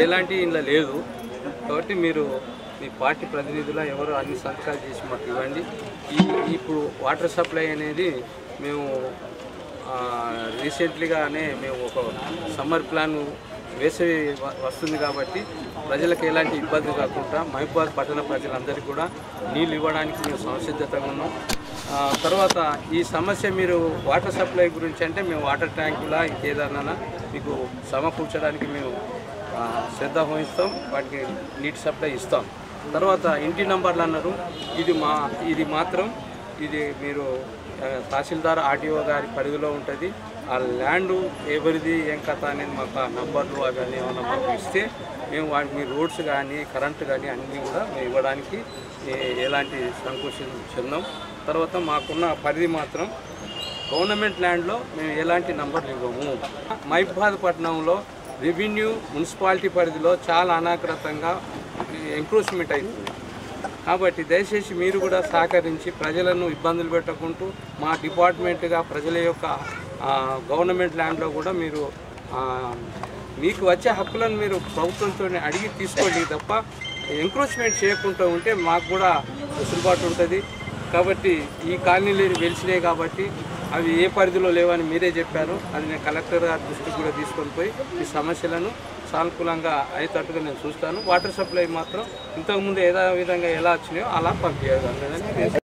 ఎలాంటి ఇంట్లో లేదు కాబట్టి మీరు మీ పార్టీ ప్రతినిధుల ఎవరు అన్ని సంతకాలు చేసి మాకు ఇవ్వండి. ఇప్పుడు వాటర్ సప్లై అనేది మేము రీసెంట్లీగానే మేము ఒక సమ్మర్ ప్లాన్ వేసవి వస్తుంది కాబట్టి ప్రజలకు ఎలాంటి ఇబ్బంది కాకుండా మహబూబాబాద్ పట్టణ ప్రజలందరికీ కూడా నీళ్ళు ఇవ్వడానికి మేము సంసిద్ధంగా ఉన్నాం. తర్వాత ఈ సమస్య మీరు వాటర్ సప్లై గురించి అంటే మేము వాటర్ ట్యాంకులా ఇంకేదన్నా మీకు సమకూర్చడానికి మేము శ్రద్ధ వహిస్తాం, వాటికి నీటి సప్లై ఇస్తాం. తర్వాత ఇంటి నంబర్లు అన్నారు, ఇది మాత్రం మీరు తహసీల్దార్ ఆర్టీఓ గారి పరిధిలో ఉంటుంది. ఆ ల్యాండ్ ఎవరిది ఏం కథ అనేది మాకు ఆ నంబర్లు అవన్నీ ఏమన్నా మాకు ఇస్తే మేము మీ రోడ్స్ కానీ కరెంటు కానీ అన్నీ కూడా మేము ఇవ్వడానికి ఎలాంటి సంకోచం చెందాం. తర్వాత మాకున్న పరిధి మాత్రం గవర్నమెంట్ ల్యాండ్లో మేము ఎలాంటి నంబర్లు ఇవ్వము. మహబూబాబాద్ పట్టణంలో రెవెన్యూ మున్సిపాలిటీ పరిధిలో చాలా అనాకృతంగా ఎంక్రోచ్మెంట్ అవుతుంది కాబట్టి దయచేసి మీరు కూడా సహకరించి ప్రజలను ఇబ్బందులు పెట్టకుంటూ మా డిపార్ట్మెంట్గా ప్రజల యొక్క గవర్నమెంట్ ల్యాండ్లో కూడా మీరు మీకు వచ్చే హక్కులను మీరు ప్రభుత్వంతో అడిగి తీసుకోండి తప్ప ఎంక్రోచ్మెంట్ చేయకుండా ఉంటే మాకు కూడా వెసులుబాటు ఉంటుంది. కాబట్టి ఈ కాలనీలు వెలిసినాయి కాబట్టి అవి ఏ పరిధిలో లేవని మీరే చెప్పారు. అది నేను కలెక్టర్ గారి దృష్టికి కూడా తీసుకొని పోయి ఈ సమస్యలను సానుకూలంగా అయ్యేటట్టుగా నేను చూస్తాను. వాటర్ సప్లై మాత్రం ఇంతకుముందు విధంగా ఎలా వచ్చినాయో అలా పంపించగలను.